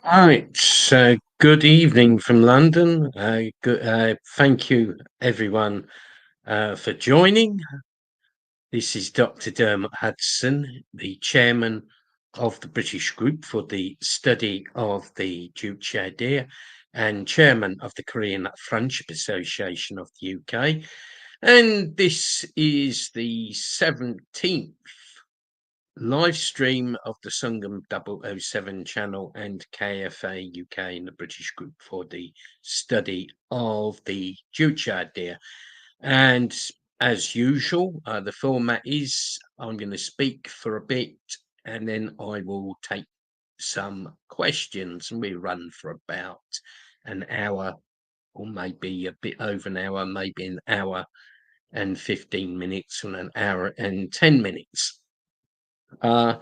Right. Good evening from London. Thank you, everyone, for joining. This is Dr. Dermot Hudson, the chairman of the British Group for the Study of the Juche idea and chairman of the Korean Friendship Association of the UK. And this is the 17th live stream of the SONGUN007 channel and KFA UK in the British Group for the Study of the Juche idea. And as usual, the format is I'm going to speak for a bit and then I will take some questions, and we run for about an hour or maybe a bit over an hour, maybe an hour and 15 minutes and an hour and 10 minutes. I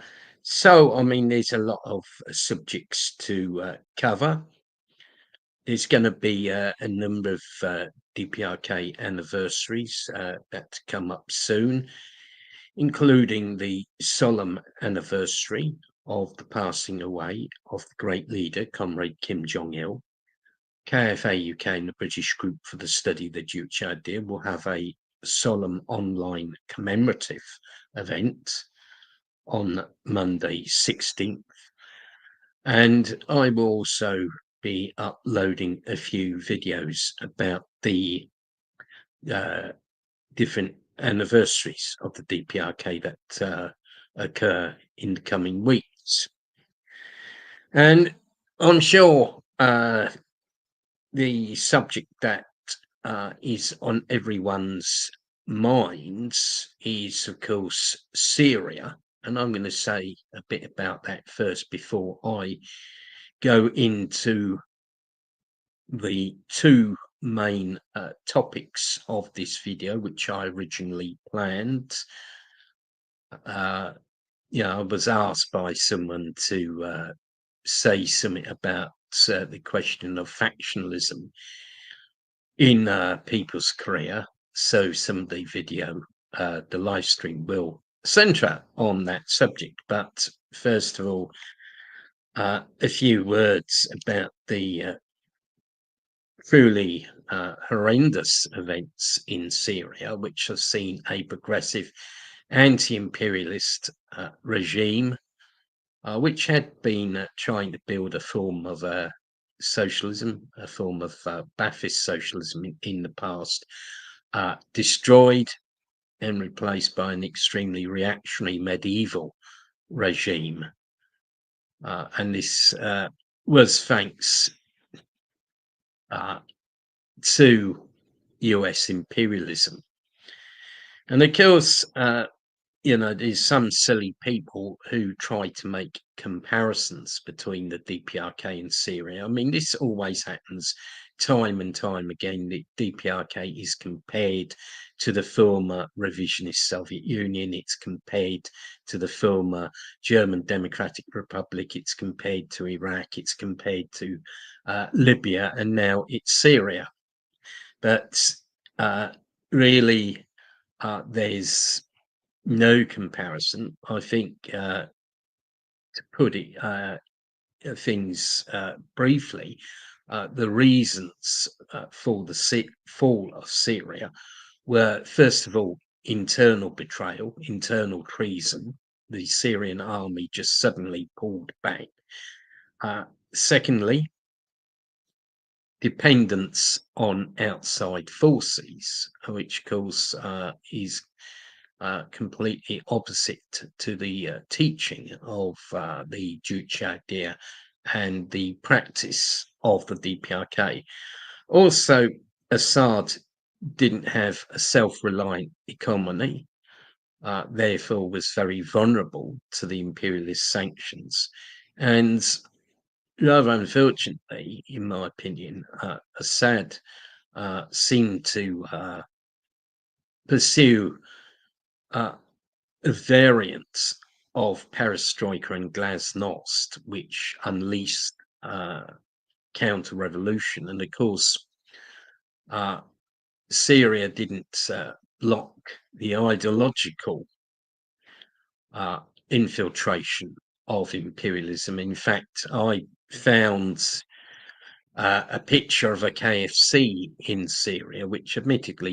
mean, there's a lot of subjects to cover. There's going to be a number of DPRK anniversaries that come up soon, including the solemn anniversary of the passing away of the great leader, Comrade Kim Jong-il. KFA UK and the British Group for the Study of the Juche idea will have a solemn online commemorative event on Monday 16th, and I will also be uploading a few videos about the different anniversaries of the DPRK that occur in the coming weeks. And I'm sure the subject that is on everyone's minds is, of course, Syria. And I'm going to say a bit about that first before I go into the two main topics of this video, which I originally planned. I was asked by someone to say something about the question of factionalism in people's career. So some of the video, the live stream will centre on that subject. But first of all, a few words about the truly horrendous events in Syria, which have seen a progressive anti-imperialist regime, which had been trying to build a form of socialism, a form of Ba'athist socialism in the past, destroyed and replaced by an extremely reactionary medieval regime. And this was thanks to US imperialism. And of course, there's some silly people who try to make comparisons between the DPRK and Syria. I mean, this always happens time and time again. The DPRK is compared to the former revisionist Soviet Union. It's compared to the former German Democratic Republic. It's compared to Iraq. It's compared to Libya. And now it's Syria. But really, there's no comparison. I think, to put it things briefly, the reasons for the fall of Syria were, first of all, internal betrayal, internal treason. The Syrian army just suddenly pulled back. Secondly, dependence on outside forces, which, of course, is completely opposite to the teaching of the Juche idea and the practice of the DPRK. Also, Assad didn't have a self-reliant economy, therefore was very vulnerable to the imperialist sanctions. And rather unfortunately, in my opinion, Assad seemed to pursue a variant of perestroika and glasnost, which unleashed counter-revolution. And of course, Syria didn't block the ideological infiltration of imperialism. In fact, I found a picture of a KFC in Syria, which admittedly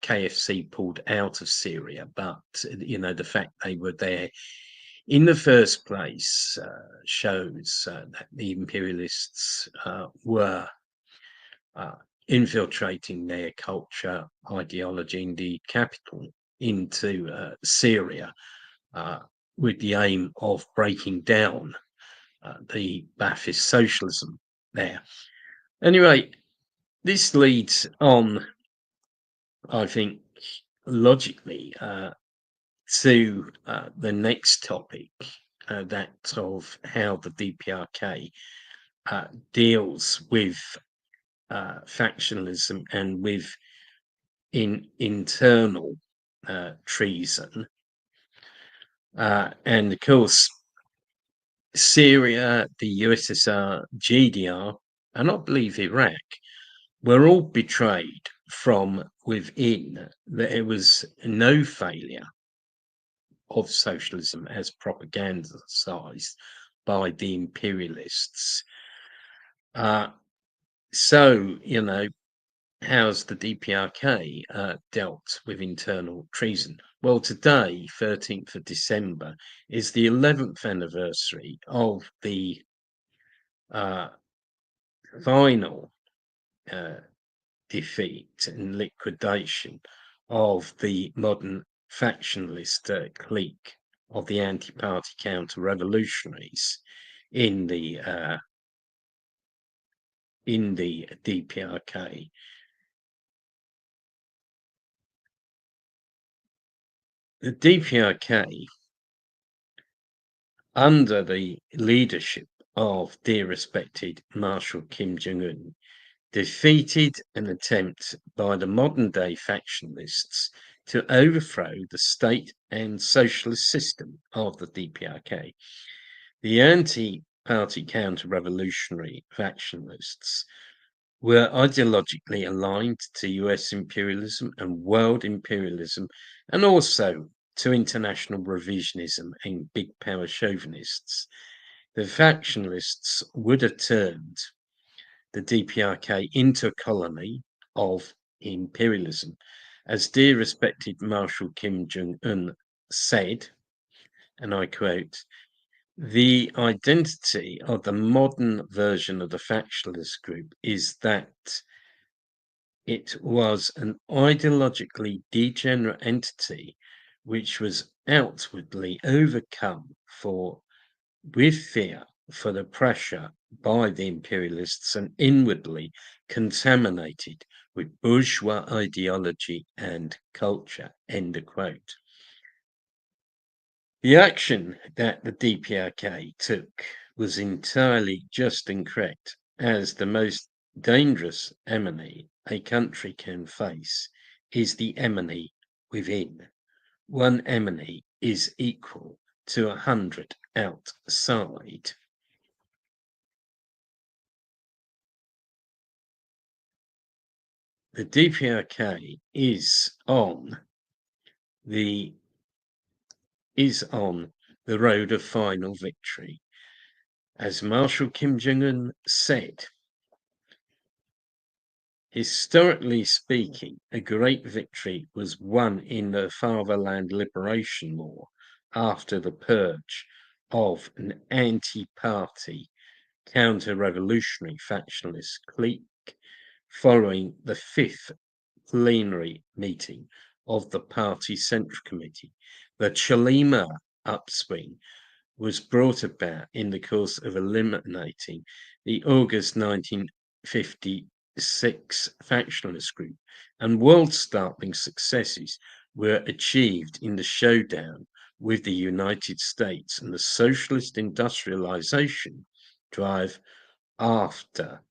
KFC pulled out of Syria, but the fact they were there in the first place shows that the imperialists were infiltrating their culture, ideology, indeed capital into Syria with the aim of breaking down the Ba'athist socialism there. Anyway, this leads on, I think, logically to the next topic, that of how the DPRK deals with factionalism and with internal treason. And of course, Syria, the USSR, GDR, and I believe Iraq were all betrayed from within. There was no failure of socialism as propagandized by the imperialists. So, how's the DPRK dealt with internal treason? Well, today, 13th of December, is the 11th anniversary of the final defeat and liquidation of the modern factionalist clique of the anti-party counter-revolutionaries in the DPRK. The DPRK, under the leadership of dear respected Marshal Kim Jong-un, defeated an attempt by the modern-day factionalists to overthrow the state and socialist system of the DPRK. The anti-party counter-revolutionary factionalists were ideologically aligned to US imperialism and world imperialism, and also to international revisionism and big power chauvinists. The factionalists would have turned the DPRK into a colony of imperialism. As dear respected Marshal Kim Jong-un said, and I quote, "The identity of the modern version of the factionalist group is that it was an ideologically degenerate entity which was outwardly overcome with fear for the pressure by the imperialists and inwardly contaminated with bourgeois ideology and culture." End of quote. The action that the DPRK took was entirely just and correct, as the most dangerous enemy a country can face is the enemy within. One enemy is equal to 100 outside. The DPRK is on the road of final victory. As Marshal Kim Jong-un said, historically speaking, a great victory was won in the Fatherland Liberation War after the purge of an anti-party counter-revolutionary factionalist clique following the 5th plenary meeting of the party Central Committee. The Chalima upswing was brought about in the course of eliminating the August 1956 factionalist group, and world-startling successes were achieved in the showdown with the United States and the socialist industrialization drive after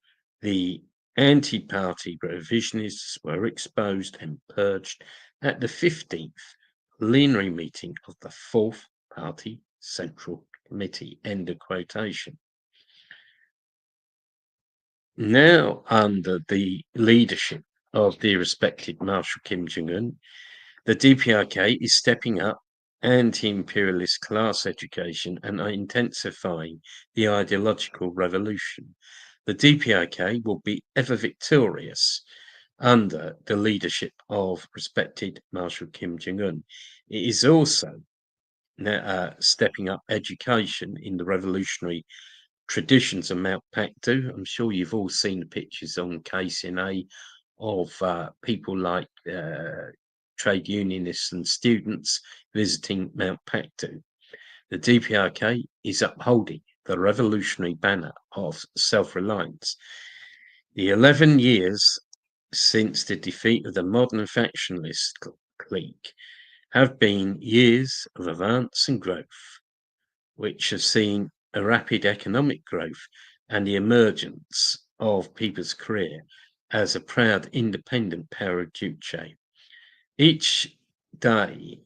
the anti-party revisionists were exposed and purged at the 15th plenary meeting of the 4th Party Central Committee. End of quotation. Now, under the leadership of the respected Marshal Kim Jong-un, the DPRK is stepping up anti-imperialist class education and intensifying the ideological revolution. The DPRK will be ever victorious under the leadership of respected Marshal Kim Jong-un. It is also stepping up education in the revolutionary traditions of Mount Paktu. I'm sure you've all seen the pictures on KCNA of people like trade unionists and students visiting Mount Paktu. The DPRK is upholding the revolutionary banner of self-reliance. The 11 years since the defeat of the modern factionalist clique have been years of advance and growth, which have seen a rapid economic growth and the emergence of People's Korea as a proud independent power of Juche. Each day,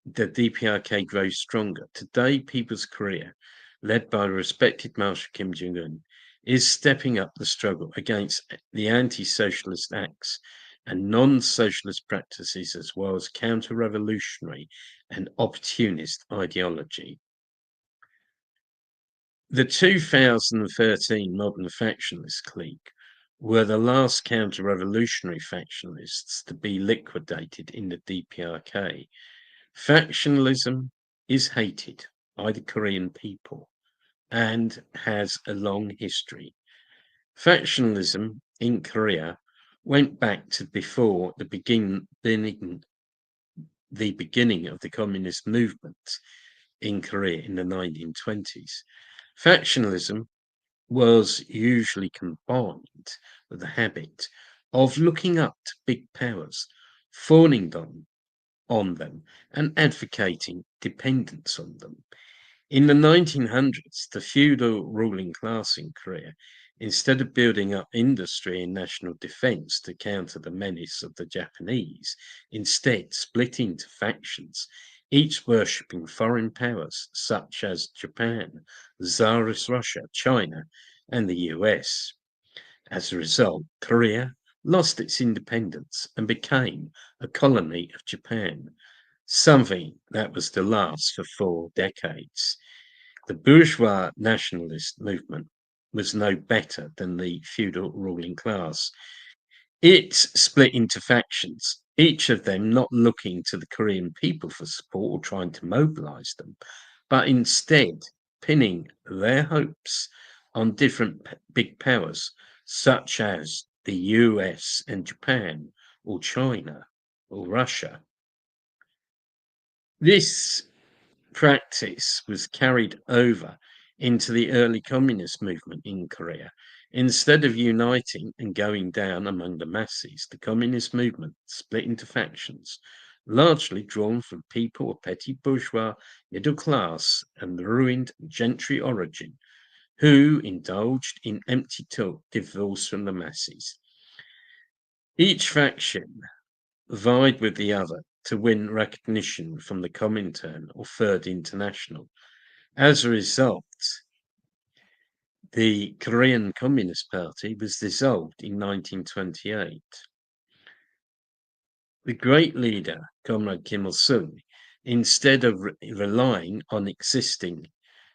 the DPRK grows stronger. Today, People's Korea, led by respected Marshal Kim Jong-un, is stepping up the struggle against the anti-socialist acts and non-socialist practices, as well as counter-revolutionary and opportunist ideology. The 2013 modern factionalist clique were the last counter-revolutionary factionalists to be liquidated in the DPRK. Factionalism is hated by the Korean people and has a long history. Factionalism in Korea went back to before the beginning of the communist movement in Korea in the 1920s. Factionalism was usually combined with the habit of looking up to big powers, fawning on them, and advocating dependence on them. In the 1900s, the feudal ruling class in Korea, instead of building up industry and national defense to counter the menace of the Japanese, instead split into factions, each worshipping foreign powers such as Japan, Tsarist Russia, China, and the US. As a result, Korea lost its independence and became a colony of Japan, something that was to last for 4 decades. The bourgeois nationalist movement was no better than the feudal ruling class. It split into factions, each of them not looking to the Korean people for support or trying to mobilize them, but instead pinning their hopes on different big powers, such as the US and Japan, or China, or Russia. This practice was carried over into the early communist movement in Korea. Instead of uniting and going down among the masses, the communist movement split into factions, largely drawn from people of petty bourgeois, middle class, and ruined gentry origin, who indulged in empty talk divorced from the masses. Each faction vied with the other to win recognition from the Comintern or Third International. As a result, the Korean Communist Party was dissolved in 1928. The great leader, Comrade Kim Il-sung, instead of relying on existing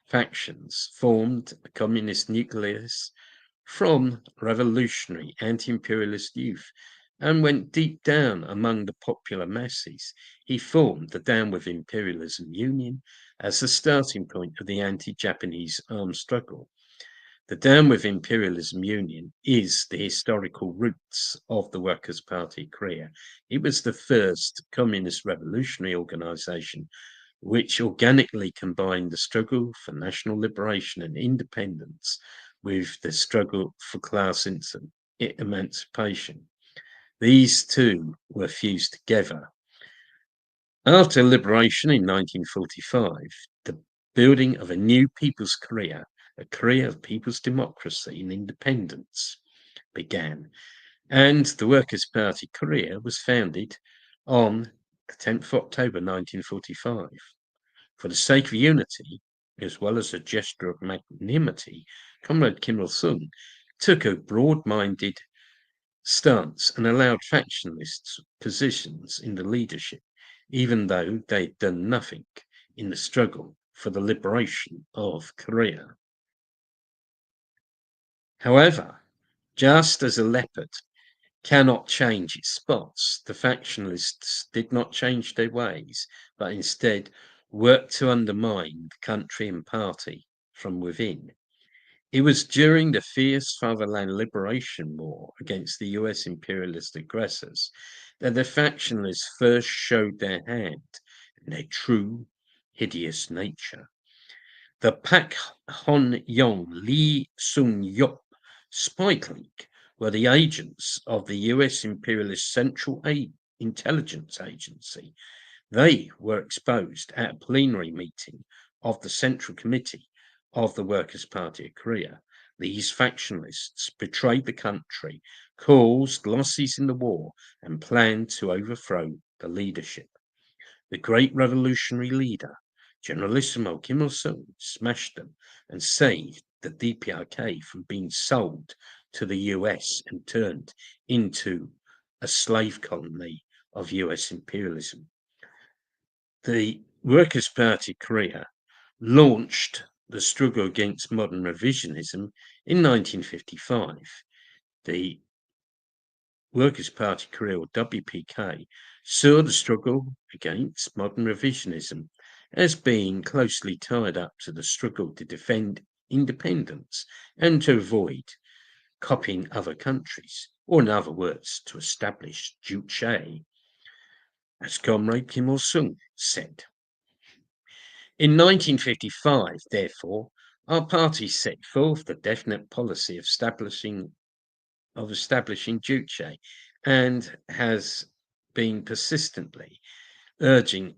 factions, formed a communist nucleus from revolutionary anti-imperialist youth and went deep down among the popular masses. He formed the Down with Imperialism Union as the starting point of the anti-Japanese armed struggle. The Down with Imperialism Union is the historical roots of the Workers' Party Korea. It was the first communist revolutionary organization which organically combined the struggle for national liberation and independence with the struggle for class emancipation. These two were fused together. After liberation in 1945, the building of a new People's Korea, a Korea of people's democracy and independence, began, and the Workers' Party Korea was founded on the 10th of October 1945. For the sake of unity, as well as a gesture of magnanimity, Comrade Kim Il-sung took a broad-minded stance and allowed factionalist positions in the leadership. even though they'd done nothing in the struggle for the liberation of Korea. However, just as a leopard cannot change its spots, the factionalists did not change their ways, but instead worked to undermine the country and party from within. It was during the fierce Fatherland Liberation War against the US imperialist aggressors that the factionalists first showed their hand and their true, hideous nature. The Pak Hon Yong Lee Sung Yup spy clique were the agents of the US imperialist Central Intelligence Agency. They were exposed at a plenary meeting of the Central Committee of the Workers' Party of Korea. These factionalists betrayed the country, caused losses in the war, and planned to overthrow the leadership. The great revolutionary leader, Generalissimo Kim Il-sung, smashed them and saved the DPRK from being sold to the US and turned into a slave colony of US imperialism. The Workers' Party of Korea launched the struggle against modern revisionism in 1955. The Workers' Party of Korea, or WPK, saw the struggle against modern revisionism as being closely tied up to the struggle to defend independence and to avoid copying other countries, or in other words, to establish Juche, as Comrade Kim Il-sung said. In 1955, therefore, our party set forth the definite policy of establishing Juche and has been persistently urging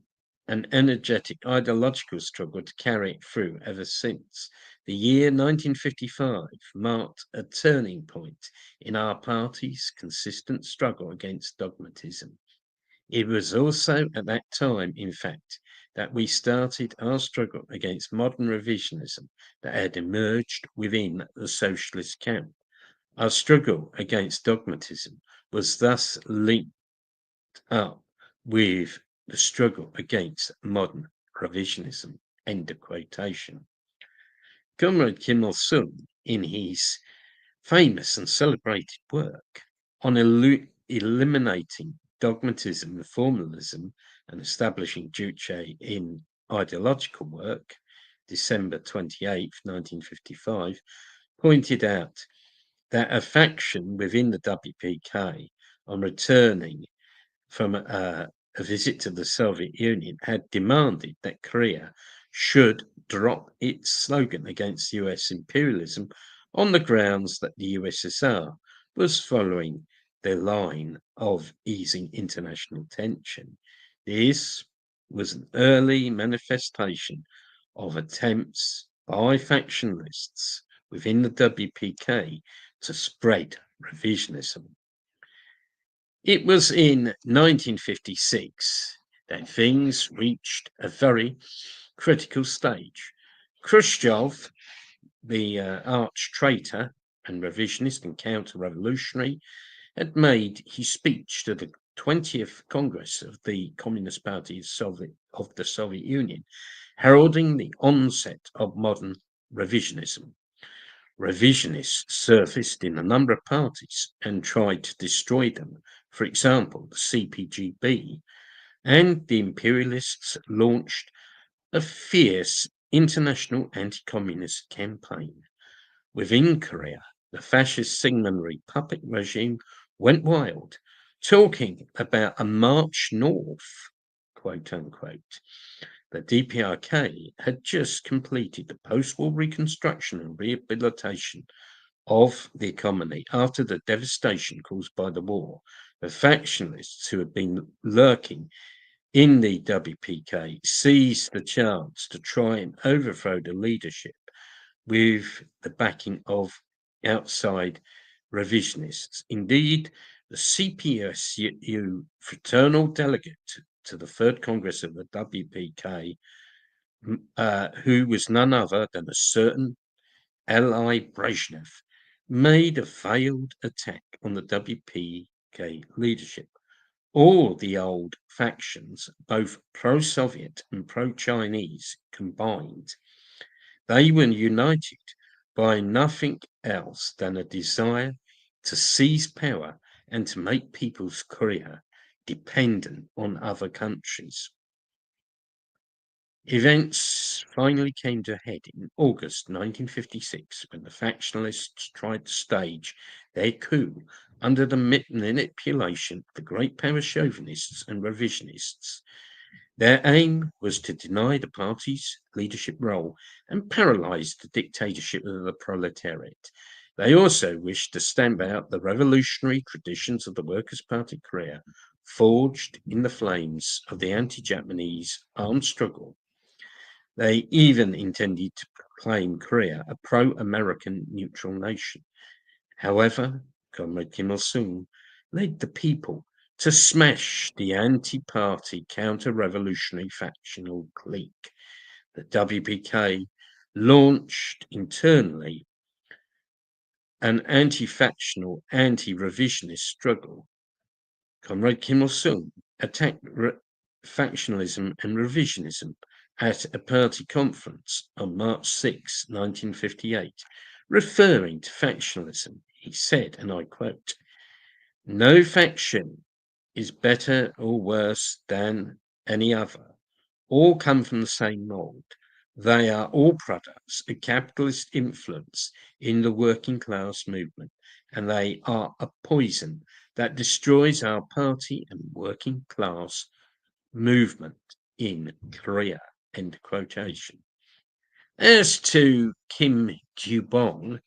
an energetic ideological struggle to carry it through ever since. The year 1955 marked a turning point in our party's consistent struggle against dogmatism. It was also at that time, in fact, that we started our struggle against modern revisionism that had emerged within the socialist camp. Our struggle against dogmatism was thus linked up with the struggle against modern revisionism. End of quotation. Comrade Kim Il-sung, in his famous and celebrated work on eliminating dogmatism and formalism and establishing Juche in ideological work, December 28, 1955, pointed out that a faction within the WPK, on returning from a visit to the Soviet Union, had demanded that Korea should drop its slogan against US imperialism on the grounds that the USSR was following their line of easing international tension. This was an early manifestation of attempts by factionalists within the WPK to spread revisionism. It was in 1956 that things reached a very critical stage. Khrushchev, the arch traitor and revisionist and counter-revolutionary, had made his speech to the 20th Congress of the Communist Party of the Soviet Union, heralding the onset of modern revisionism. Revisionists surfaced in a number of parties and tried to destroy them. For example, the CPGB, and the imperialists launched a fierce international anti-communist campaign. Within Korea, the fascist Syngmanry puppet regime went wild, talking about a march north, quote unquote. The DPRK had just completed the post-war reconstruction and rehabilitation of the economy after the devastation caused by the war. The factionalists who had been lurking in the WPK seized the chance to try and overthrow the leadership with the backing of outside revisionists. Indeed, the CPSU fraternal delegate to the Third Congress of the WPK, who was none other than a certain L.I. Brezhnev, made a failed attack on the WPK leadership, All the old factions, both pro-Soviet and pro-Chinese combined, they were united by nothing else than a desire to seize power and to make people's career dependent on other countries. Events finally came to a head in August 1956 when the factionalists tried to stage their coup under the manipulation of the great power chauvinists and revisionists. Their aim was to deny the party's leadership role and paralyze the dictatorship of the proletariat. They also wished to stamp out the revolutionary traditions of the Workers' Party Korea, forged in the flames of the anti-Japanese armed struggle. They even intended to proclaim Korea a pro-American neutral nation. However, Comrade Kim Il-sung led the people to smash the anti-party counter-revolutionary factional clique. The WPK launched internally an anti-factional, anti-revisionist struggle. Comrade Kim Il-sung attacked factionalism and revisionism at a party conference on March 6, 1958. Referring to factionalism, he said, and I quote, "No faction is better or worse than any other. All come from the same mold. They are all products of capitalist influence in the working class movement, and they are a poison that destroys our party and working class movement in Korea." End quotation. As to Kim Ju-bong,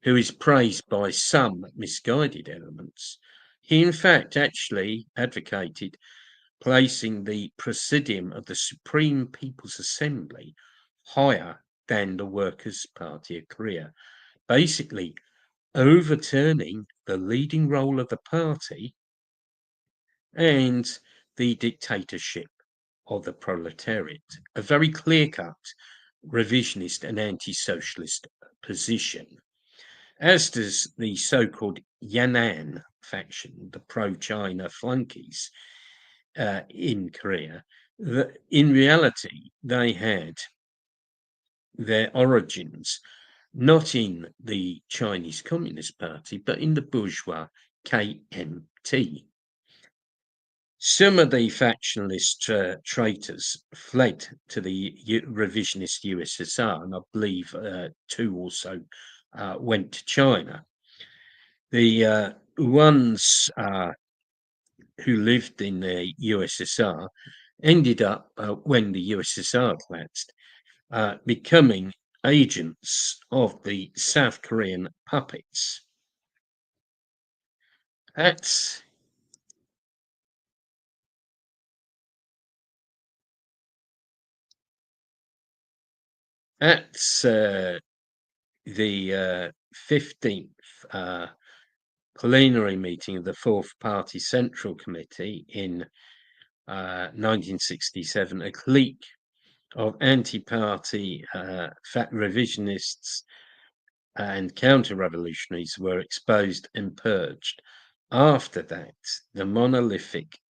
who is praised by some misguided elements, he in fact actually advocated placing the presidium of the Supreme People's Assembly higher than the Workers' Party of Korea, basically overturning the leading role of the party and the dictatorship of the proletariat, a very clear-cut revisionist and anti-socialist position. As does the so-called Yan'an faction, the pro-China flunkies in Korea. In reality, they had their origins not in the Chinese Communist Party, but in the bourgeois KMT. Some of the factionalist traitors fled to the revisionist USSR, and I believe two also went to China. The ones who lived in the USSR ended up, when the USSR collapsed, becoming agents of the South Korean puppets. That's the 15th plenary meeting of the Fourth Party Central Committee in 1967, a clique of anti-party revisionists and counter-revolutionaries were exposed and purged. After that, the monolithic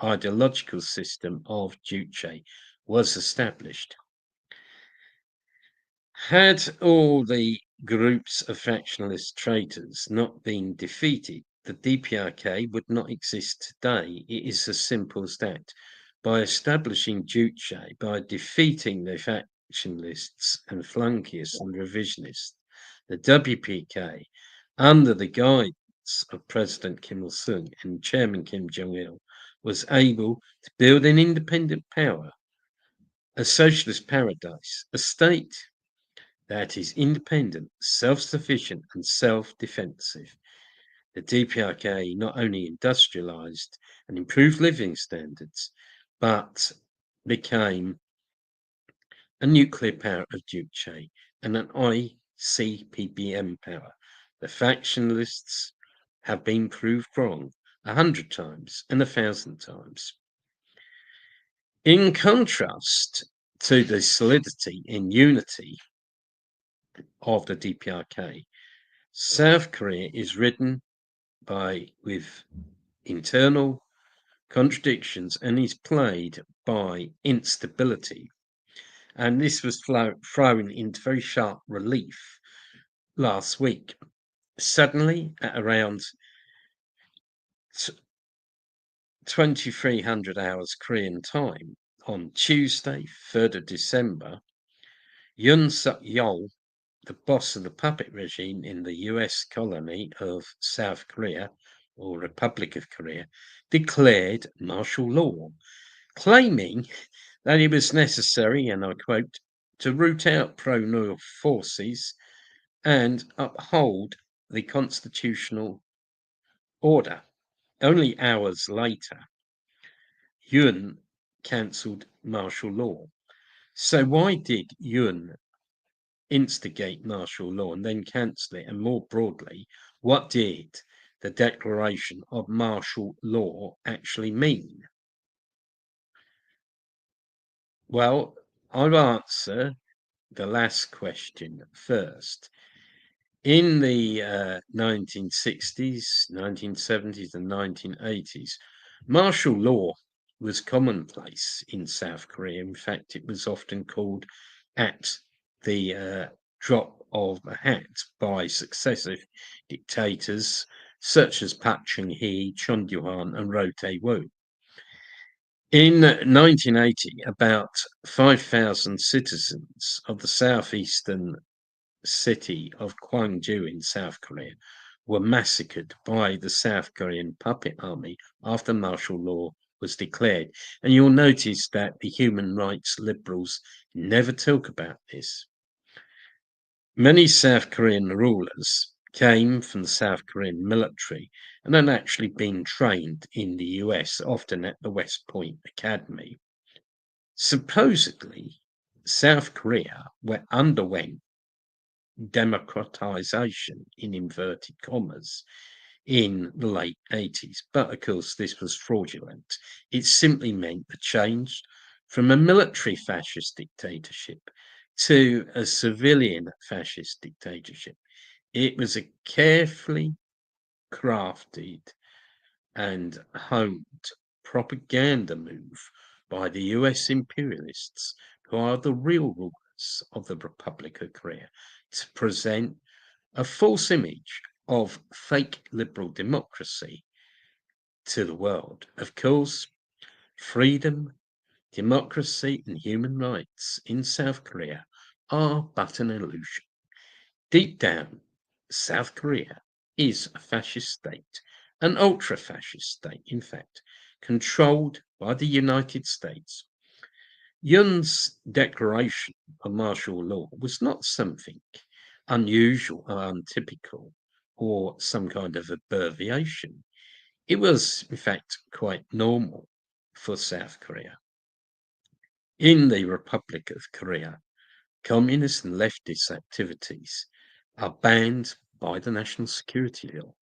ideological system of Juche was established. Had all the groups of factionalist traitors not been defeated, the DPRK would not exist today. It is as simple as that. By establishing Juche, by defeating the factionalists and flunkists and revisionists, the WPK, under the guidance of President Kim Il-sung and Chairman Kim Jong-il, was able to build an independent power, a socialist paradise, a state that is independent, self-sufficient, and self-defensive. The DPRK not only industrialized and improved living standards, but became a nuclear power of Juche and an ICPBM power. The factionalists have been proved wrong 100 times and 1,000 times. In contrast to the solidity and unity of the DPRK, South Korea is ridden with internal contradictions, and is plagued by instability. And this was thrown into very sharp relief last week. Suddenly, at around 2300 hours Korean time, on Tuesday, 3rd of December, Yoon Suk-yeol, the boss of the puppet regime in the US colony of South Korea, or Republic of Korea, declared martial law, claiming that it was necessary, and I quote, to root out pro-North forces and uphold the constitutional order. Only hours later, Yoon cancelled martial law. So why did Yoon instigate martial law and then cancel it? And more broadly, what did the declaration of martial law actually mean? Well, I'll answer the last question first. In the 1960s, 1970s, and 1980s, martial law was commonplace in South Korea. In fact, it was often called at the drop of a hat by successive dictators such as Park Chung-hee, Chun Doo-hwan, and Roh Tae-woo. In 1980, about 5,000 citizens of the southeastern city of Gwangju in South Korea were massacred by the South Korean puppet army after martial law was declared. And you'll notice that the human rights liberals never talk about this. Many South Korean rulers came from the South Korean military and had actually been trained in the US, often at the West Point Academy. Supposedly, South Korea underwent democratization in inverted commas in the late 80s, but of course this was fraudulent. It simply meant the change from a military fascist dictatorship to a civilian fascist dictatorship. It was a carefully crafted and honed propaganda move by the US imperialists, who are the real rulers of the Republic of Korea, to present a false image of fake liberal democracy to the world. Of course, freedom, democracy, and human rights in South Korea are but an illusion. Deep down, South Korea is a fascist state, an ultra-fascist state, in fact, controlled by the United States. Yoon's declaration of martial law was not something unusual or untypical or some kind of abbreviation. It was, in fact, quite normal for South Korea. In the Republic of Korea, communist and leftist activities are banned by the national security law.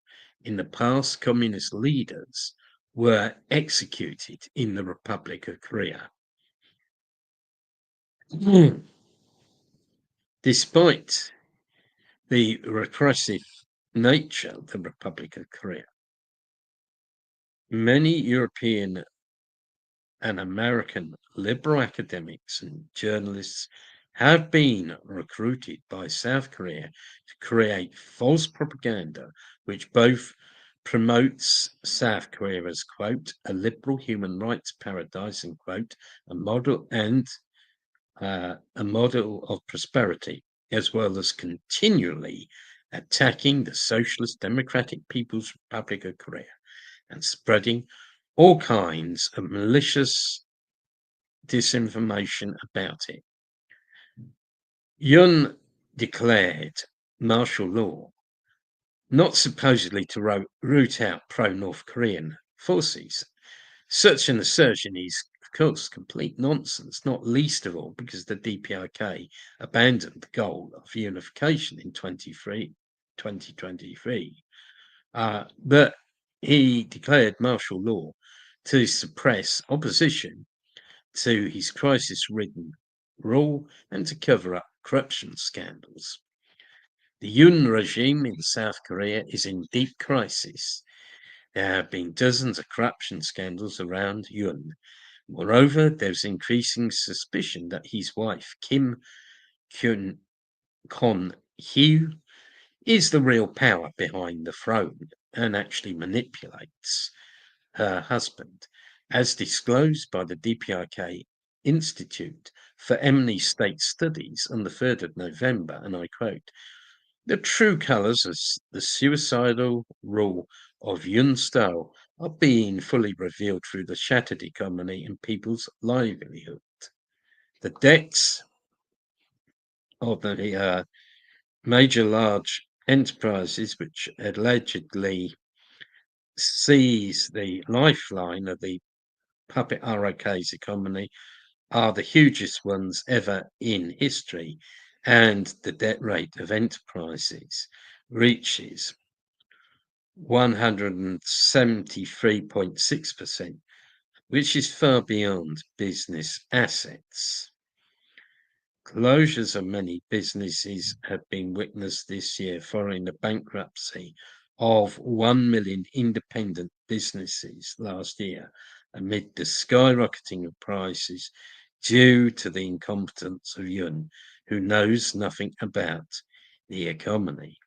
In the past, communist leaders were executed in the Republic of Korea. Despite the repressive nature of the Republic of Korea, many European and American liberal academics and journalists have been recruited by South Korea to create false propaganda, which both promotes South Korea as, quote, a liberal human rights paradise, and, quote, a model of prosperity, as well as continually attacking the Socialist Democratic People's Republic of Korea and spreading all kinds of malicious disinformation about it. Yoon declared martial law, not supposedly to root out pro-North Korean forces. Such an assertion is, of course, complete nonsense, not least of all because the DPRK abandoned the goal of unification in 2023. But he declared martial law to suppress opposition to his crisis-ridden rule and to cover up corruption scandals. The Yoon regime in South Korea is in deep crisis, There have been dozens of corruption scandals around Yun. Moreover, there's increasing suspicion that his wife, Kim Kyun Kon Hyu, is the real power behind the throne and actually manipulates her husband, as disclosed by the DPRK Institute for Emily State Studies on the 3rd of November, and I quote, "The true colours of the suicidal rule of Yun style are being fully revealed through the shattered economy and people's livelihood. The debts of the major large enterprises which allegedly seize the lifeline of the puppet ROK's economy are the hugest ones ever in history, and the debt rate of enterprises reaches 173.6%, which is far beyond business assets. Closures of many businesses have been witnessed this year following the bankruptcy of 1 million independent businesses last year amid the skyrocketing of prices due to the incompetence of Yun, who knows nothing about the economy.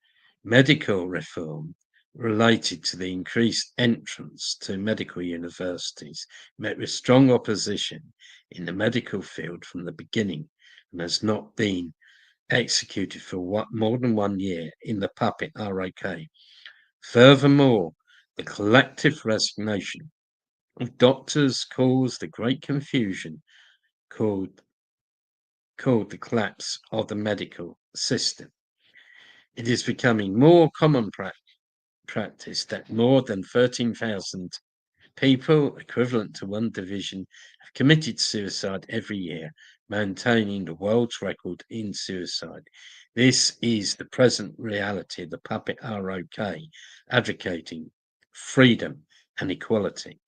Medical reform related to the increased entrance to medical universities met with strong opposition in the medical field from the beginning and has not been executed for more than 1 year in the puppet ROK. Furthermore, the collective resignation of doctors caused a great confusion called the collapse of the medical system. It is becoming more common practice that more than 13,000 people, equivalent to one division, have committed suicide every year, maintaining the world's record in suicide. This is the present reality of the puppet ROK, advocating freedom and equality.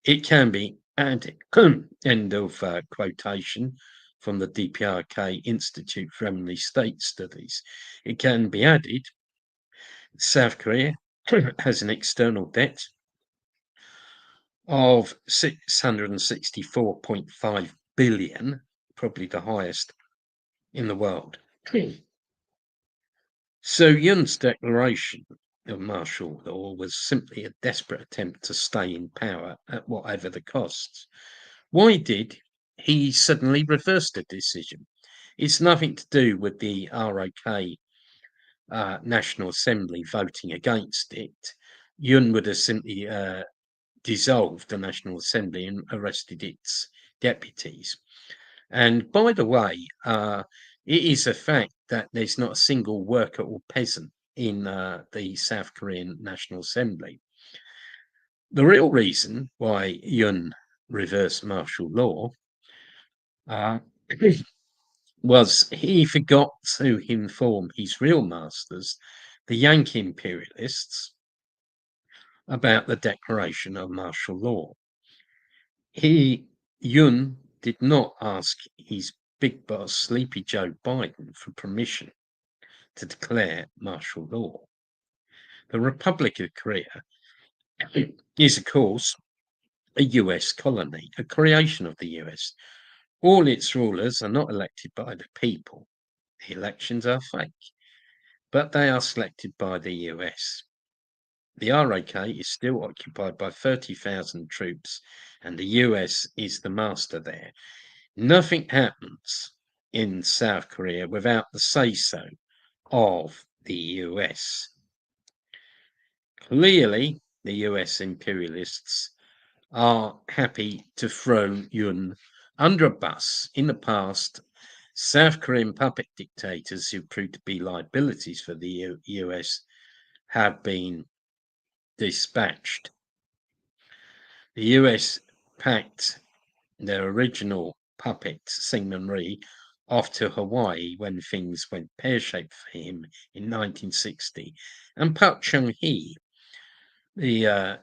It can be added, end of quotation from the DPRK Institute for Emily State Studies. It can be added, South Korea has an external debt of 664.5 billion, probably the highest in the world. So Yun's declaration of martial law was simply a desperate attempt to stay in power at whatever the costs. Why did he suddenly reverse the decision? It's nothing to do with the ROK National Assembly voting against it. Yun would have simply dissolved the National Assembly and arrested its deputies. And by the way, it is a fact that there's not a single worker or peasant in the South Korean National Assembly. The real reason why Yun reversed martial law was he forgot to inform his real masters, the Yankee imperialists, about the declaration of martial law. Yun did not ask his big boss, Sleepy Joe Biden, for permission to declare martial law. The Republic of Korea is, of course, a US colony, a creation of the US. All its rulers are not elected by the people. The elections are fake, but they are selected by the US. The ROK is still occupied by 30,000 troops, and the US is the master there. Nothing happens in South Korea without the say-so of the US. Clearly, the US imperialists are happy to throw Yun under a bus. In the past, South Korean puppet dictators who proved to be liabilities for the US have been dispatched. The US packed their original puppet, Syngman Rhee, off to Hawaii when things went pear-shaped for him in 1960. And Park Chung-hee, the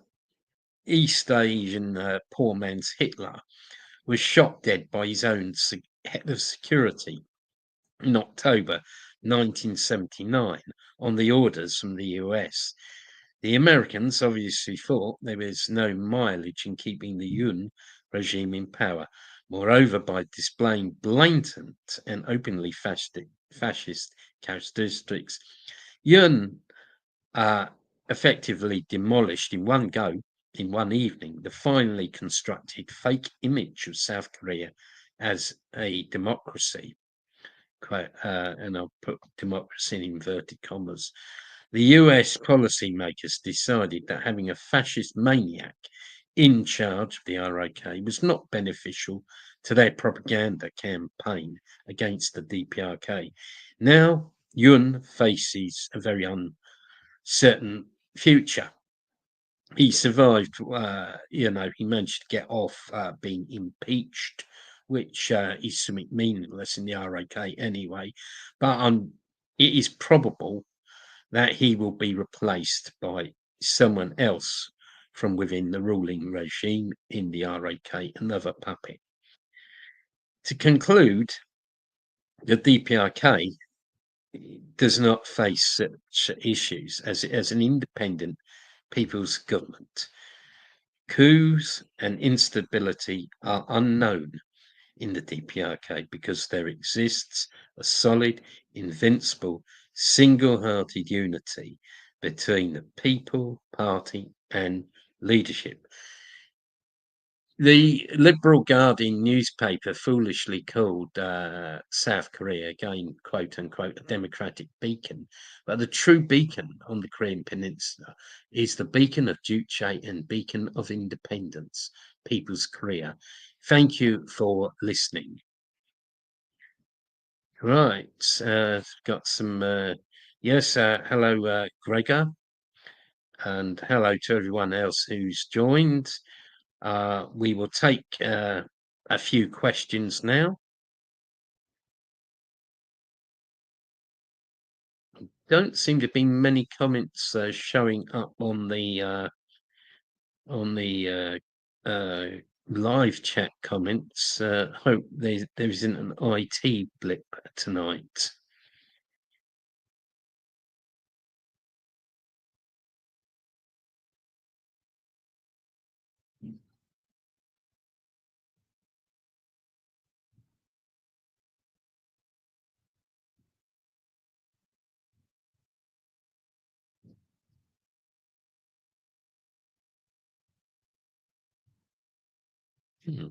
East Asian poor man's Hitler, was shot dead by his own head of security in October 1979 on the orders from the US. The Americans obviously thought there was no mileage in keeping the Yun regime in power. Moreover, by displaying blatant and openly fascist characteristics, Yun effectively demolished in one go, in one evening, the finely constructed fake image of South Korea as a democracy. And I'll put democracy in inverted commas. The US policymakers decided that having a fascist maniac in charge of the ROK was not beneficial to their propaganda campaign against the DPRK. Now, Yun faces a very uncertain future. He survived, he managed to get off being impeached, which is something meaningless in the ROK anyway. But it is probable that he will be replaced by someone else from within the ruling regime in the ROK, another puppet. To conclude, the DPRK does not face such issues as an independent people's government. Coups and instability are unknown in the DPRK because there exists a solid, invincible, single-hearted unity between the people, party, and leadership. The Liberal Guardian newspaper foolishly called South Korea, again, quote unquote, a democratic beacon. But the true beacon on the Korean Peninsula is the beacon of Juche and beacon of independence, People's Korea. Thank you for listening. Right, got some, yes, hello, Gregor, and hello to everyone else who's joined. We will take a few questions now. Don't seem to be many comments showing up on the live chat comments. Hope there isn't an IT blip tonight. Hmm.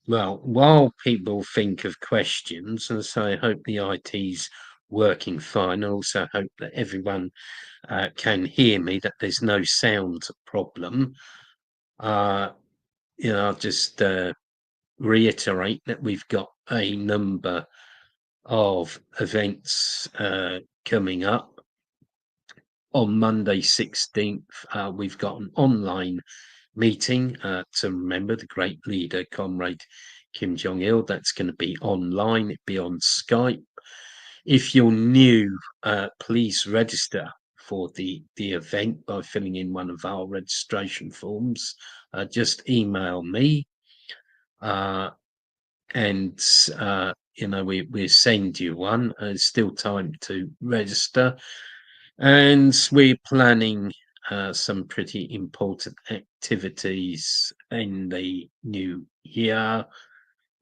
Well, while people think of questions, and so I hope the IT's working fine. I also hope that everyone can hear me, that there's no sound problem. I'll just reiterate that we've got a number of events coming up. On Monday 16th, we've got an online meeting to remember the great leader, Comrade Kim Jong-il. That's going to be online, it'll be on Skype. If you're new, please register for the event by filling in one of our registration forms. Just email me and we'll send you one. There's still time to register, and we're planning some pretty important activities in the new year.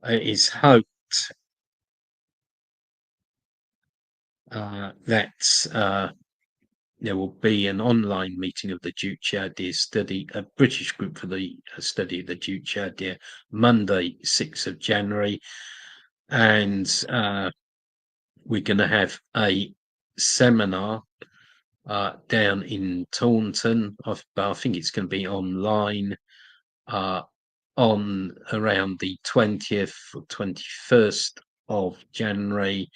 It is hoped that there will be an online meeting of the Juche idea study, a British group for the study of the Juche idea, Monday, 6th of January. And we're going to have a seminar down in Taunton. I think it's going to be online on around the 20th or 21st of January.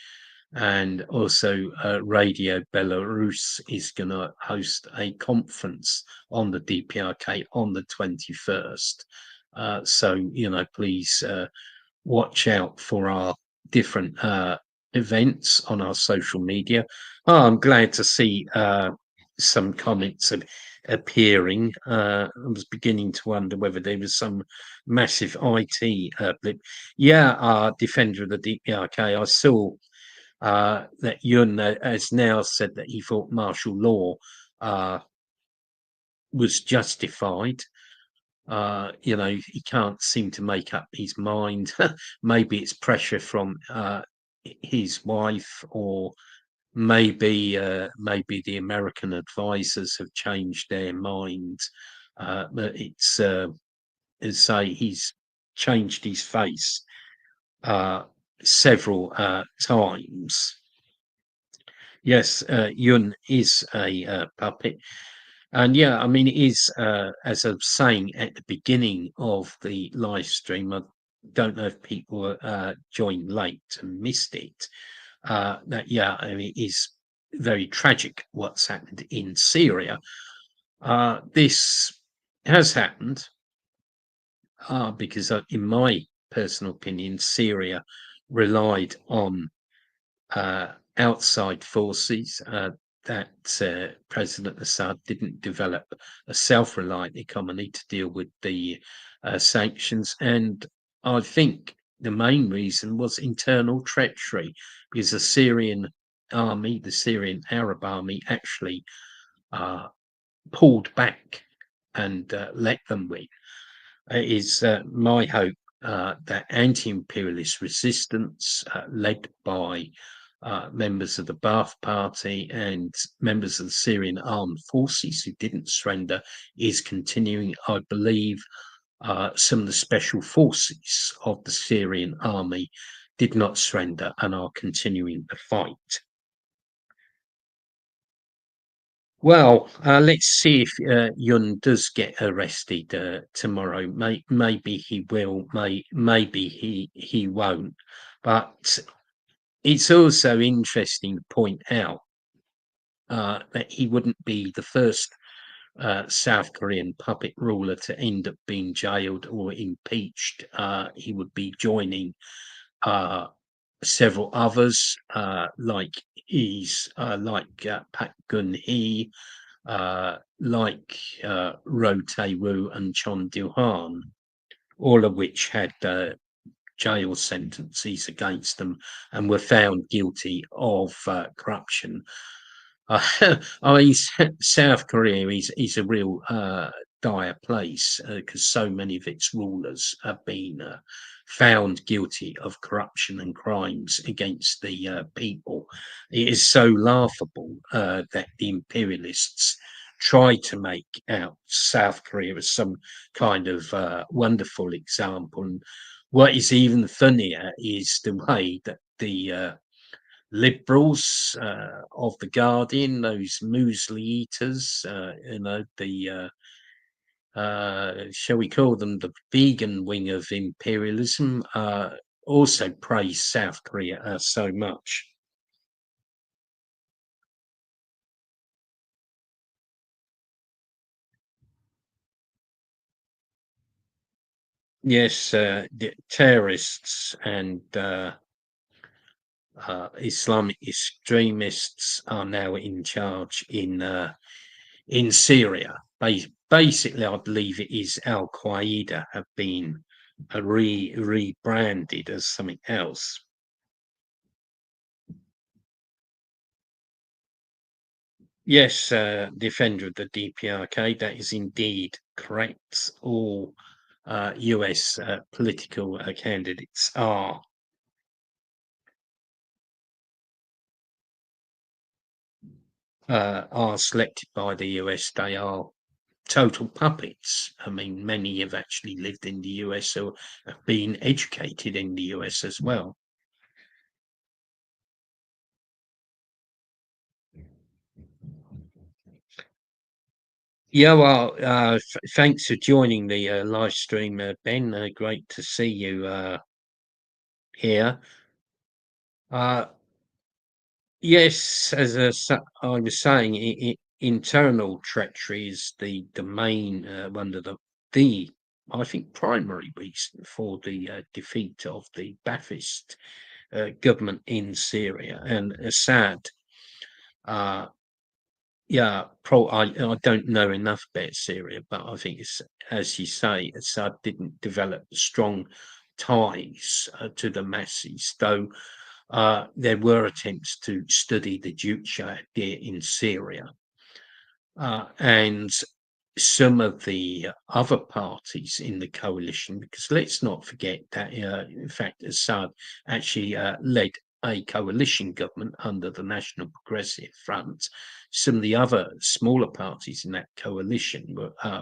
And also Radio Belarus is going to host a conference on the DPRK on the 21st. So, please watch out for our different events on our social media. I'm glad to see some comments appearing. I was beginning to wonder whether there was some massive IT blip. Yeah, Defender of the DPRK, I saw that Yun has now said that he thought martial law was justified. He can't seem to make up his mind. Maybe it's pressure from his wife, or maybe the American advisors have changed their mind. But it's as say he's changed his face several times. Yes, Yun is a puppet. And yeah, I mean, it is, as I was saying at the beginning of the live stream, I don't know if people joined late and missed it. That, yeah, I mean, it is very tragic what's happened in Syria. This has happened because, in my personal opinion, Syria relied on outside forces. That President Assad didn't develop a self-reliant economy to deal with the sanctions, and I think the main reason was internal treachery, because the Syrian army, the Syrian Arab army, actually pulled back and let them win. It is my hope that anti-imperialist resistance, led by members of the Ba'ath Party and members of the Syrian armed forces who didn't surrender, is continuing. I believe some of the special forces of the Syrian army did not surrender and are continuing the fight. Well, let's see if Yun does get arrested tomorrow. Maybe he will. Maybe he won't. But it's also interesting to point out that he wouldn't be the first South Korean puppet ruler to end up being jailed or impeached. He would be joining several others, like Park Geun-hye, like Roh Tae-woo and Chon Doo-han, all of which had jail sentences against them and were found guilty of corruption. I mean, South Korea is a real dire place because so many of its rulers have been found guilty of corruption and crimes against the people. It is so laughable that the imperialists try to make out South Korea as some kind of wonderful example. And what is even funnier is the way that the liberals of the Guardian, those muesli eaters, shall we call them the vegan wing of imperialism, also praise South Korea so much. Yes, the terrorists and Islamic extremists are now in charge in Syria. Basically, I believe it is Al Qaeda have been rebranded as something else. Yes, defender of the DPRK, that is indeed correct. All US political candidates are selected by the US. They are total puppets. I mean, many have actually lived in the US or have been educated in the US as well. Yeah, well, thanks for joining the live stream, Ben. Great to see you here. Uh, yes, as I was saying, internal treachery is the main one of the I think primary reason for the defeat of the Ba'athist government in Syria, and Assad. Yeah, I don't know enough about Syria, but I think it's, as you say, Assad didn't develop strong ties to the masses, though there were attempts to study the Juche idea in Syria. And some of the other parties in the coalition, because let's not forget that, in fact, Assad actually led a coalition government under the National Progressive Front. Some of the other smaller parties in that coalition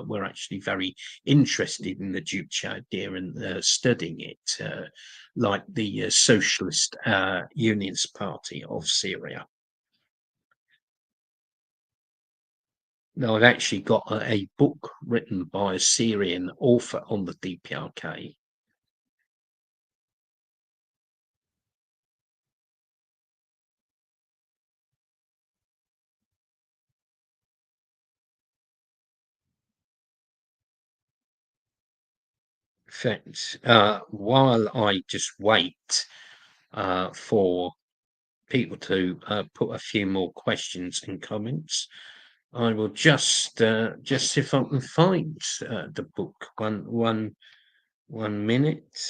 were actually very interested in the Juche idea and studying it, like the Socialist Unionist Party of Syria. Now, I've actually got a book written by a Syrian author on the DPRK. In fact, while I just wait for people to put a few more questions and comments, I will just see if I can find the book. One minute.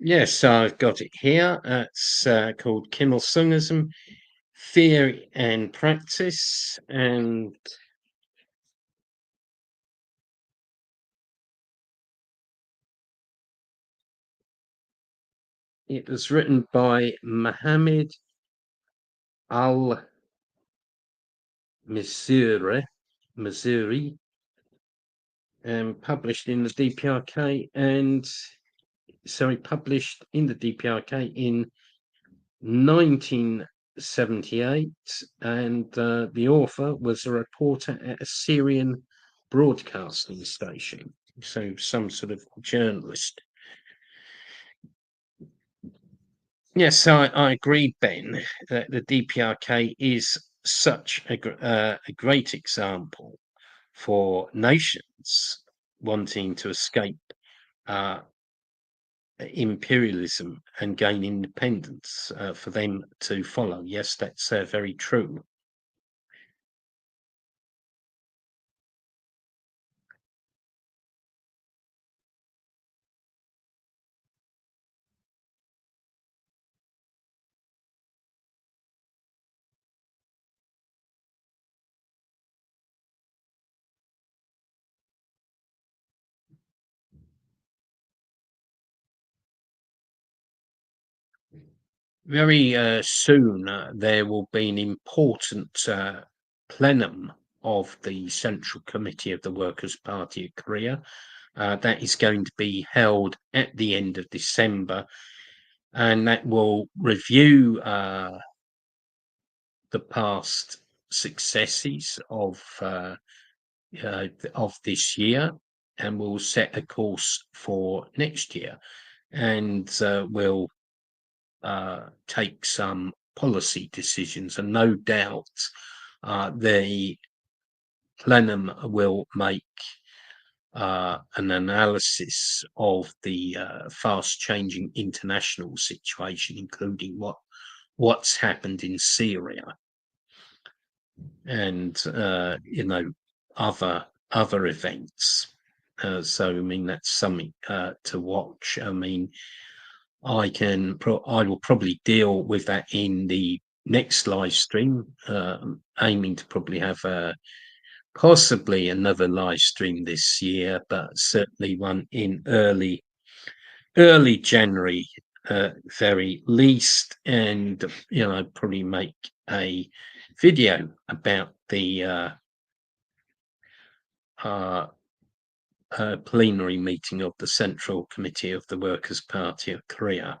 Yes, I've got it here. It's called Kim Il-sungism, Theory and Practice, and it was written by Mohammed Al-Missouri, and published in the DPRK, and so it published in the DPRK in 1978, and the author was a reporter at a Syrian broadcasting station, so some sort of journalist. Yes, I agree, Ben, that the DPRK is such a great example for nations wanting to escape imperialism and gain independence, for them to follow. Yes, that's very true. Very soon, there will be an important plenum of the Central Committee of the Workers' Party of Korea. That is going to be held at the end of December, and that will review the past successes of this year, and will set a course for next year, and will take some policy decisions, and no doubt the plenum will make an analysis of the fast changing international situation, including what's happened in Syria, and other events. So I mean, that's something to watch. I mean, I will probably deal with that in the next live stream, aiming to probably have possibly another live stream this year, but certainly one in early January, very least, and probably make a video about the plenary meeting of the Central Committee of the Workers' Party of Korea.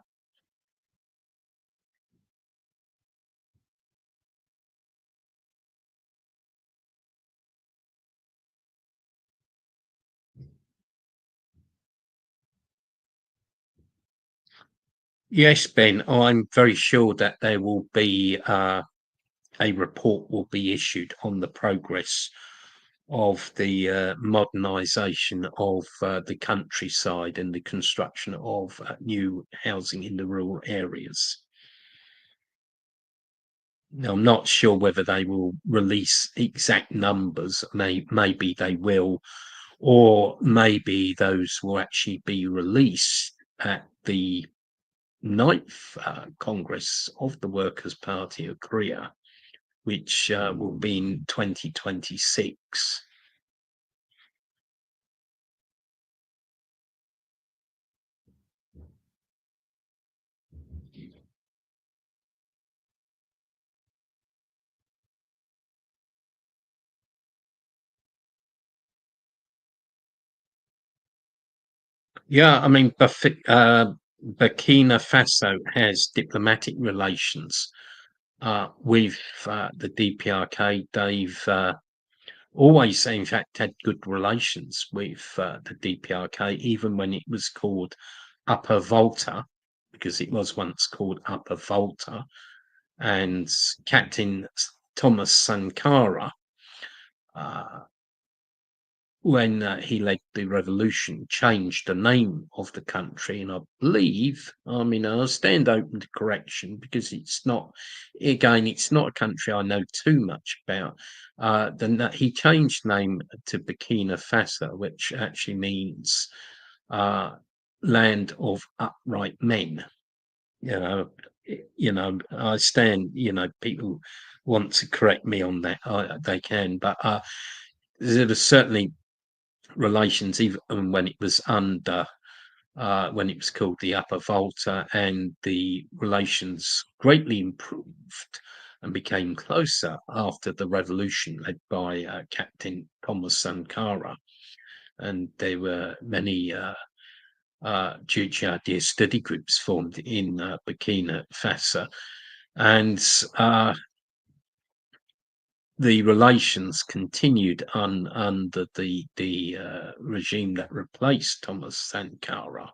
Yes, Ben, I'm very sure that there will be a report will be issued on the progress of the modernisation of the countryside and the construction of new housing in the rural areas. Now, I'm not sure whether they will release exact numbers. Maybe they will, or maybe those will actually be released at the ninth Congress of the Workers' Party of Korea, which will be in 2026. Yeah, I mean, Burkina Faso has diplomatic relations with the DPRK. They've always, in fact, had good relations with the DPRK, even when it was called Upper Volta, because it was once called Upper Volta. And Captain Thomas Sankara, uh, when he led the revolution, changed the name of the country. And I believe, I mean, I'll stand open to correction because it's not, again, it's not a country I know too much about. Then he changed name to Burkina Faso, which actually means uh, land of upright men. You know, I stand. People want to correct me on that. They can, but there was certainly relations even when it was under when it was called the Upper Volta, and the relations greatly improved and became closer after the revolution led by Captain Thomas Sankara. And there were many Juche idea study groups formed in Burkina Faso, and the relations continued under the regime that replaced Thomas Sankara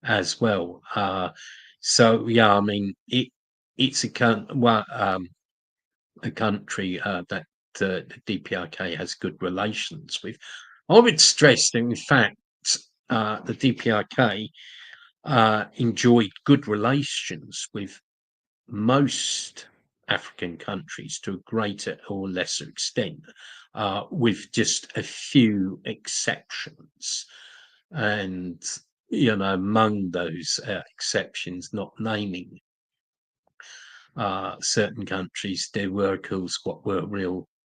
as well. So yeah, I mean it's a country that the DPRK has good relations with. I would stress that in fact the DPRK enjoyed good relations with most African countries to a greater or lesser extent, with just a few exceptions. And, among those exceptions, not naming certain countries, there were, of course, what were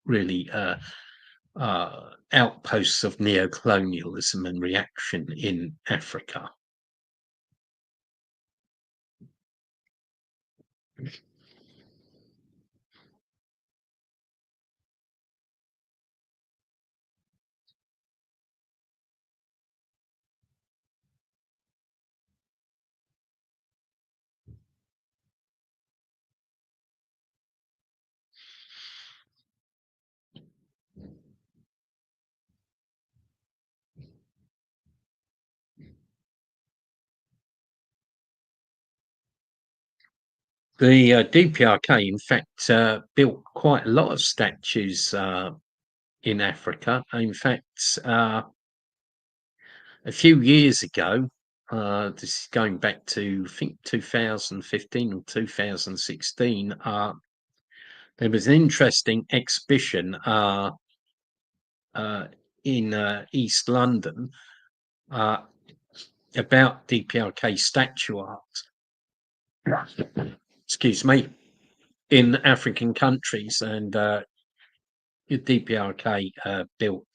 really outposts of neocolonialism and reaction in Africa. The DPRK, in fact, built quite a lot of statues in Africa. In fact, a few years ago, this is going back to, I think, 2015 or 2016, there was an interesting exhibition uh, in East London uh, about DPRK statue art, excuse me, in African countries. And the DPRK built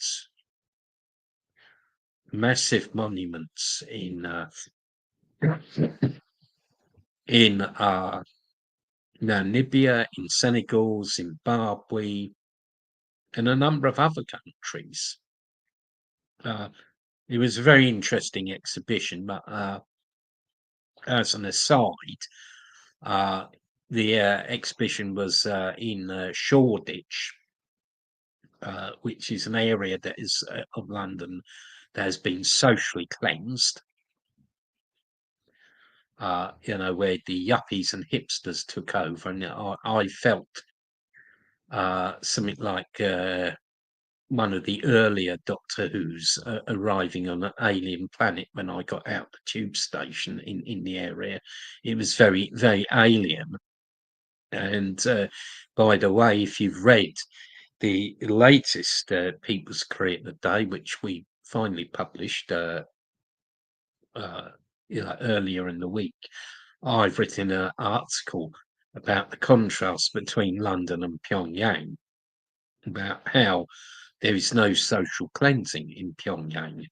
massive monuments in Namibia, in Senegal, Zimbabwe, and a number of other countries. It was a very interesting exhibition, but as an aside, uh, the exhibition was in Shoreditch, which is an area that is of London that has been socially cleansed. Where the yuppies and hipsters took over, and I felt something like one of the earlier Doctor Who's arriving on an alien planet when I got out the tube station in the area. It was very, very alien. And by the way, if you've read the latest People's Career Today, which we finally published uh, earlier in the week, I've written an article about the contrast between London and Pyongyang, about how there is no social cleansing in Pyongyang.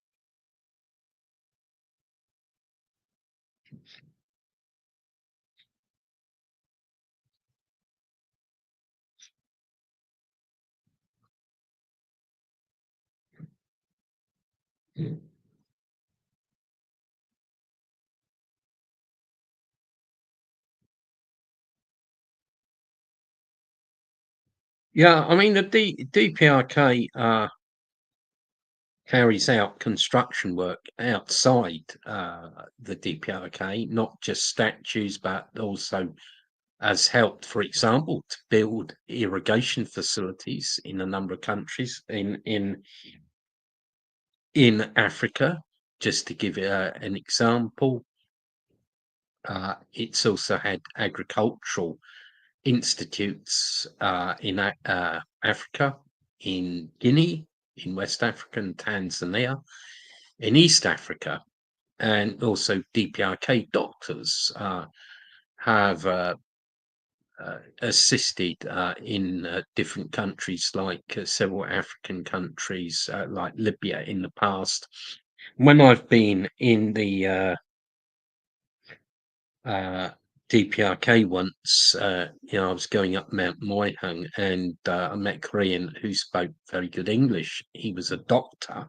Yeah, I mean, the DPRK carries out construction work outside the DPRK, not just statues, but also has helped, for example, to build irrigation facilities in a number of countries in Africa. Just to give an example, it's also had agricultural institutes in Africa, in Guinea, in West Africa and Tanzania, in East Africa, and also DPRK doctors have assisted in different countries, like several African countries, like Libya in the past. When I've been in the DPRK once, I was going up Mount Moihung, and I met a Korean who spoke very good English. He was a doctor,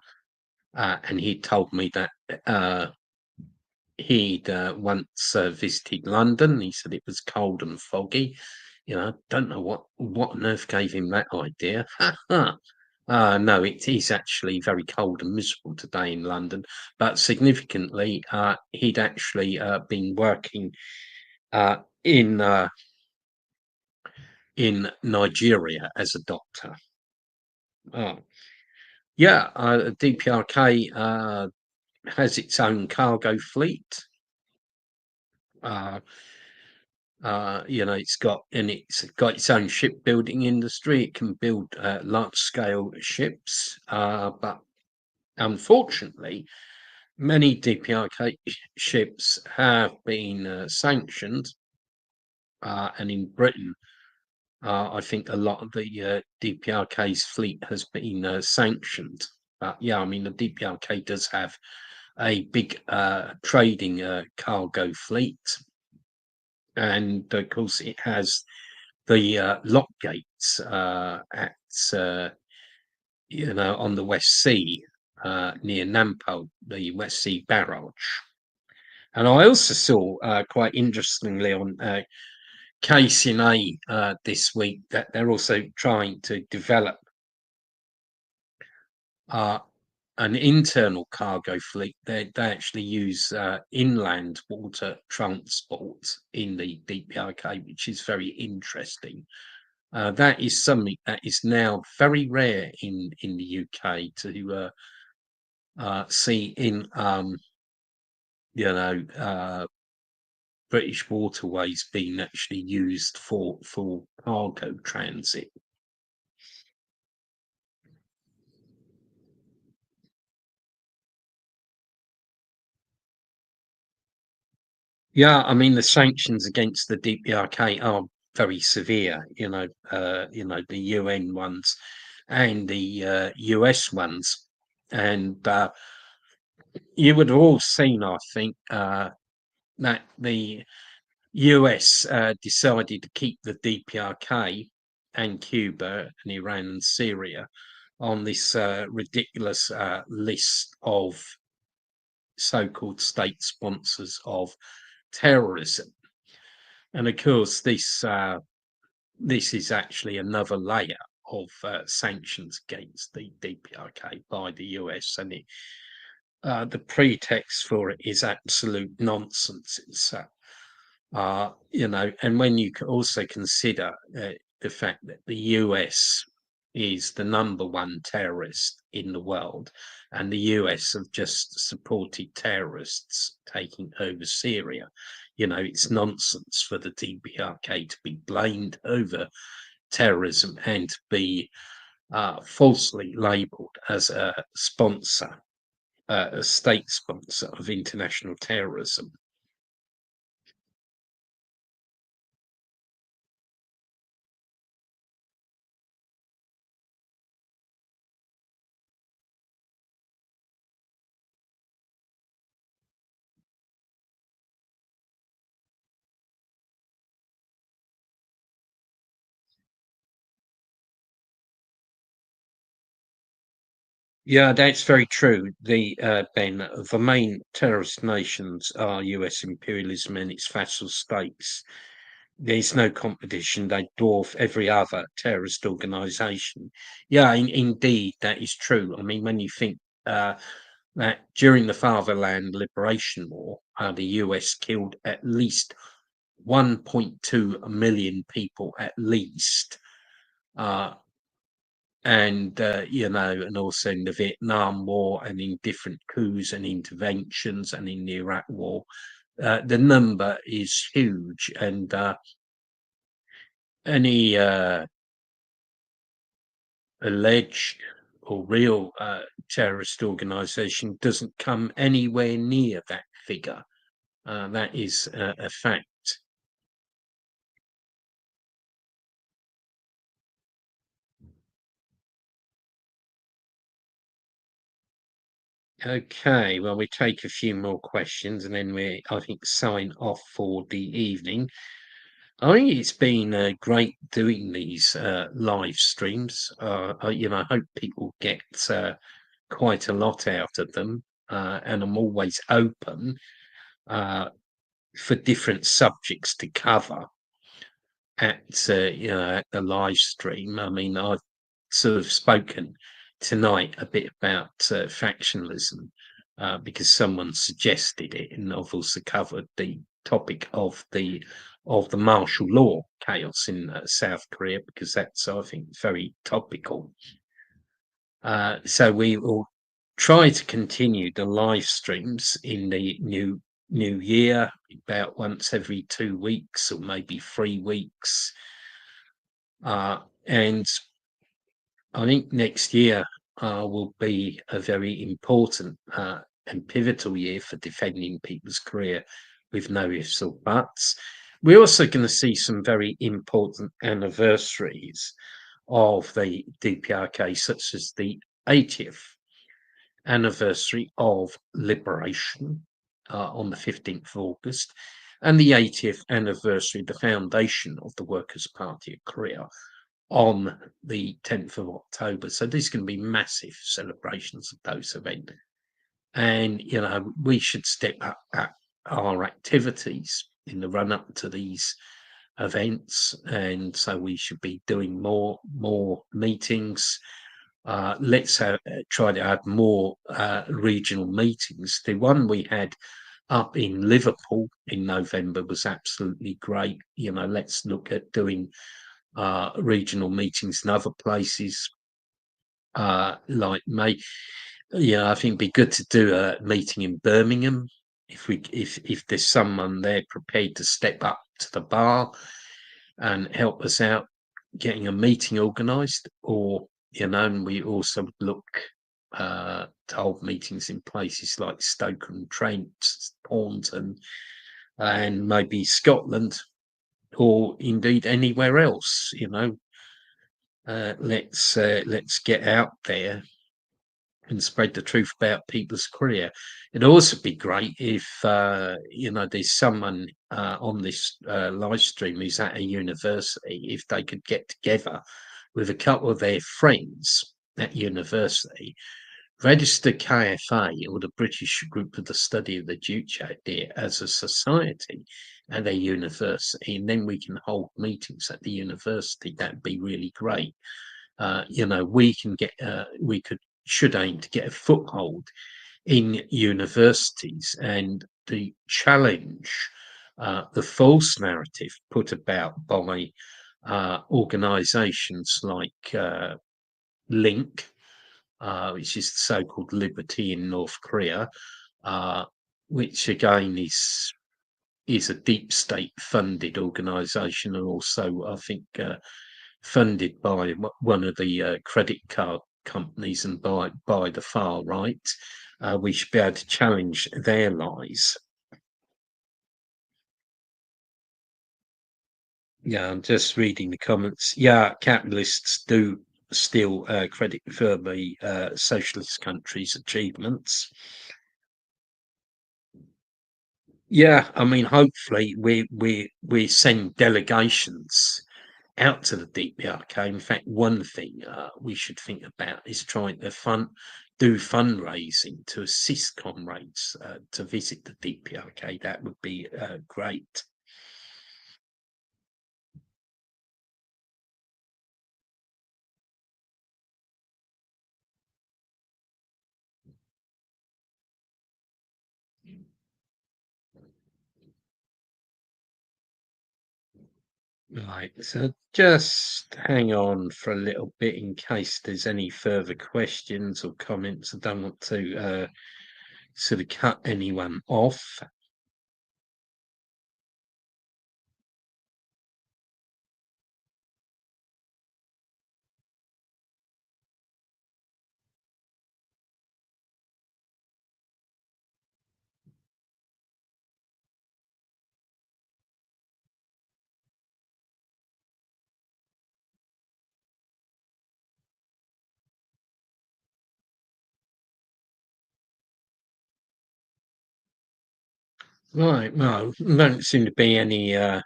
and he told me that he'd once visited London. He said it was cold and foggy. Don't know what on earth gave him that idea. No, it is actually very cold and miserable today in London. But significantly, he'd actually been working uh, in uh, in Nigeria as a doctor. Oh, yeah, DPRK has its own cargo fleet. Uh, it's got its own shipbuilding industry. It can build large scale ships, but unfortunately, many DPRK ships have been sanctioned, and in Britain, I think a lot of the DPRK's fleet has been sanctioned. But yeah, I mean, the DPRK does have a big trading cargo fleet, and of course, it has the lock gates at on the West Sea near Nampo, the West Sea barrage. And I also saw quite interestingly on KCNA this week that they're also trying to develop uh, an internal cargo fleet. They actually use inland water transport in the DPRK, which is very interesting. That is something that is now very rare in the UK to see in British waterways being actually used for cargo transit. Yeah, I mean the sanctions against the DPRK are very severe. The UN ones and the US ones, and you would have all seen, I think, that the US decided to keep the DPRK and Cuba and Iran and Syria on this ridiculous list of so-called state sponsors of terrorism. And of course, this is actually another layer of sanctions against the DPRK by the US, and the pretext for it is absolute nonsense. It's and when you can also consider the fact that the US is the #1 terrorist in the world, and the US have just supported terrorists taking over Syria. It's nonsense for the DPRK to be blamed over terrorism and to be falsely labelled as a sponsor, a state sponsor of international terrorism. Yeah, that's very true. Ben, the main terrorist nations are US imperialism and its vassal states. There's no competition. They dwarf every other terrorist organization. Yeah, indeed, that is true. I mean, when you think that during the Fatherland Liberation War, the US killed at least 1.2 million people, at least. Uh, and also in the Vietnam War and in different coups and interventions and in the Iraq War. The number is huge, and any alleged or real terrorist organization doesn't come anywhere near that figure. That is a fact. Okay, well, we take a few more questions and then I think, sign off for the evening. I think it's been great doing these live streams. I hope people get quite a lot out of them, and I'm always open uh, for different subjects to cover at the live stream. I mean, I've sort of spoken tonight a bit about factionalism because someone suggested it, and I've also covered the topic of the martial law chaos in South Korea, because that's, I think, very topical. So we will try to continue the live streams in the new year, about once every 2 weeks or maybe 3 weeks. And I think next year will be a very important and pivotal year for defending people's career with no ifs or buts. We're also going to see some very important anniversaries of the DPRK, such as the 80th anniversary of liberation on the 15th of August, and the 80th anniversary of the foundation of the Workers' Party of Korea on the 10th of October. So there's going to be massive celebrations of those events. And, we should step up our activities in the run up to these events. And so we should be doing more meetings. Let's try to have more regional meetings. The one we had up in Liverpool in November was absolutely great. Let's look at doing regional meetings in other places. Like May, I think it'd be good to do a meeting in Birmingham if there's someone there prepared to step up to the bar and help us out getting a meeting organised. Or and we also look to hold meetings in places like Stoke-on-Trent, Taunton, and maybe Scotland, or indeed anywhere else. Let's get out there and spread the truth about people's career. It'd also be great if there's someone on this live stream who's at a university, if they could get together with a couple of their friends at university, register KFA, or the British Group for the Study of the Juche idea, as a society at a university, and then we can hold meetings at the university. That'd be really great. We should aim to get a foothold in universities and to challenge the false narrative put about by organisations like link, which is the so-called Liberty in North Korea, uh, which again is a deep state funded organisation, and also I think funded by one of the credit card companies and by the far right. We should be able to challenge their lies. Yeah, I'm just reading the comments. Yeah, capitalists do steal credit for the socialist countries' achievements. Yeah, I mean, hopefully we send delegations out to the DPRK. In fact, one thing we should think about is trying to do fundraising to assist comrades to visit the DPRK. That would be great. Right, so just hang on for a little bit in case there's any further questions or comments. I don't want to sort of cut anyone off. Right, no, don't seem to be any uh,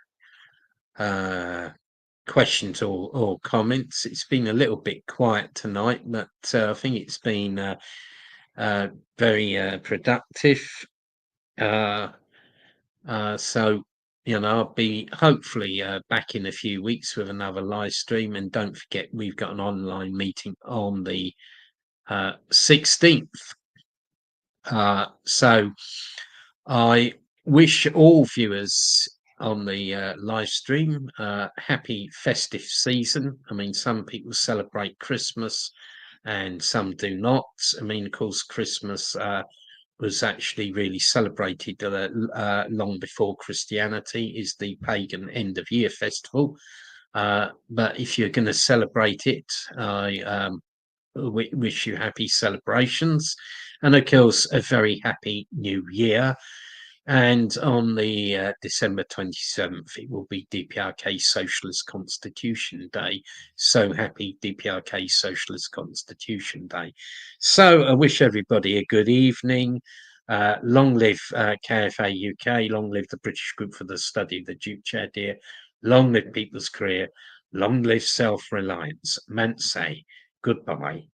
questions or comments. It's been a little bit quiet tonight, but I think it's been uh, very productive. Uh, so, I'll be hopefully back in a few weeks with another live stream. And don't forget, we've got an online meeting on the 16th. So I wish all viewers on the live stream happy festive season. I mean, some people celebrate Christmas and some do not. I mean, of course, Christmas was actually really celebrated long before Christianity is the pagan end of year festival. But if you're going to celebrate it, I wish you happy celebrations, and of course a very happy new year. And on the December 27th, it will be DPRK Socialist Constitution Day. So happy DPRK Socialist Constitution Day. So I wish everybody a good evening. Long live KFA UK, long live the British Group for the Study of the Juche idea, long live People's Career, long live self-reliance. Manse, goodbye.